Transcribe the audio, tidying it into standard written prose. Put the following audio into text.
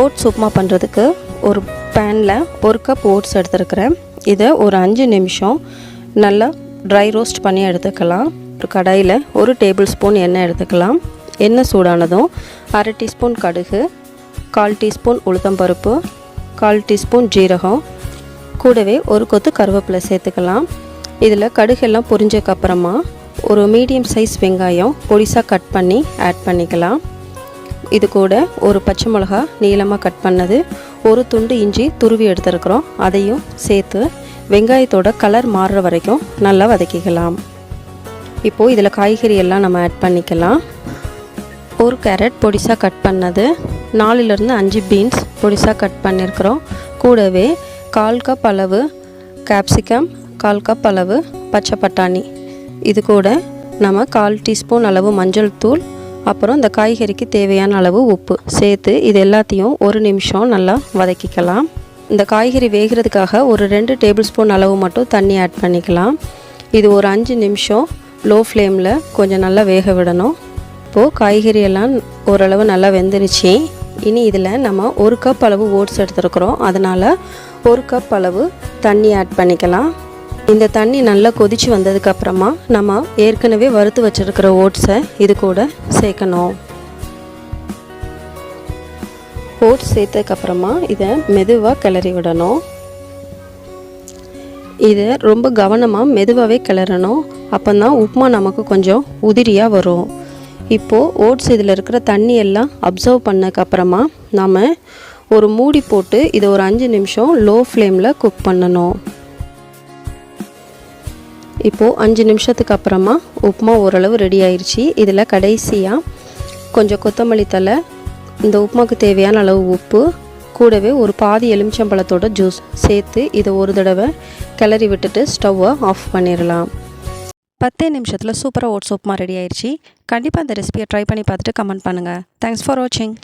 Oats upma பண்ணுறதுக்கு ஒரு பேனில் ஒரு கப் ஓட்ஸ் எடுத்துருக்கிறேன். இதை ஒரு 5 நிமிஷம் நல்லா ட்ரை ரோஸ்ட் பண்ணி எடுத்துக்கலாம். ஒரு கடாயில் 1 டேபிள் ஸ்பூன் எண்ணெய் எடுத்துக்கலாம். எண்ணெய் சூடானதும் 1/2 டீஸ்பூன் கடுகு, 1/4 டீஸ்பூன் உளுத்தம்பருப்பு, 1/4 டீஸ்பூன் ஜீரகம், கூடவே ஒரு கொத்து கருவேப்பிலை சேர்த்துக்கலாம். இதில் கடுகெல்லாம் பொரிஞ்சதுக்கப்புறமா ஒரு மீடியம் சைஸ் வெங்காயம் பொடிசாக கட் பண்ணி ஆட் பண்ணிக்கலாம். இது கூட ஒரு பச்சை மிளகா நீளமாக கட் பண்ணது, ஒரு துண்டு இஞ்சி துருவி எடுத்துருக்குறோம், அதையும் சேர்த்து வெங்காயத்தோட கலர் மாறுற வரைக்கும் நல்லா வதக்கிக்கலாம். இப்போது இதில் காய்கறி எல்லாம் நம்ம ஆட் பண்ணிக்கலாம். ஒரு கேரட் பொடிசாக கட் பண்ணது, 4லேருந்து 5 பீன்ஸ் பொடிசாக கட் பண்ணியிருக்கிறோம். கூடவே 1/4 கப் அளவு கேப்சிகம், 1/4 கப் அளவு பச்சை பட்டாணி, இது கூட நம்ம 1/4 டீஸ்பூன் அளவு மஞ்சள் தூள், அப்புறம் இந்த காய்கறிக்கு தேவையான அளவு உப்பு சேர்த்து இது எல்லாத்தையும் 1 நிமிஷம் நல்லா வதக்கிக்கலாம். இந்த காய்கறி வேகிறதுக்காக ஒரு 2 டேபிள் ஸ்பூன் அளவு மட்டும் தண்ணி ஆட் பண்ணிக்கலாம். இது ஒரு 5 நிமிஷம் லோ ஃப்ளேமில் கொஞ்சம் நல்லா வேக விடணும். இப்போது காய்கறி எல்லாம் ஓரளவு நல்லா வெந்துருச்சு. இனி இதில் நம்ம 1 கப் அளவு ஓட்ஸ் எடுத்துருக்குறோம், அதனால் 1 கப் அளவு தண்ணி ஆட் பண்ணிக்கலாம். இந்த தண்ணி நல்லா கொதித்து வந்ததுக்கப்புறமா நம்ம ஏற்கனவே வறுத்து வச்சுருக்கிற ஓட்ஸை இது கூட சேர்க்கணும். ஓட்ஸ் சேர்த்ததுக்கப்புறமா இதை மெதுவாக கிளறி விடணும். இதை ரொம்ப கவனமாக மெதுவாகவே கிளறணும், அப்போ தான் உப்புமா நமக்கு கொஞ்சம் உதிரியாக வரும். இப்போது ஓட்ஸ் இதில் இருக்கிற தண்ணி எல்லாம் அப்சர்வ் பண்ணதுக்கப்புறமா நம்ம ஒரு மூடி போட்டு இதை ஒரு 5 நிமிஷம் லோ ஃப்ளேமில் குக் பண்ணணும். இப்போது 5 நிமிஷத்துக்கு அப்புறமா உப்புமா ஓரளவு ரெடி ஆயிடுச்சு. இதில் கடைசியாக கொஞ்சம் கொத்தமல்லி தழை, இந்த உப்புமாவுக்கு தேவையான அளவு உப்பு, கூடவே ஒரு பாதி எலுமிச்சம்பழத்தோட ஜூஸ் சேர்த்து இதை ஒரு தடவை கிளறி விட்டுட்டு ஸ்டவ்வை ஆஃப் பண்ணிடலாம். 10 நிமிஷத்தில் சூப்பராக ஓட்ஸ் உப்புமா ரெடி ஆயிடுச்சு. கண்டிப்பாக இந்த ரெசிபியை ட்ரை பண்ணி பார்த்துட்டு கமெண்ட் பண்ணுங்கள். தேங்க்ஸ் ஃபார் வாட்சிங்.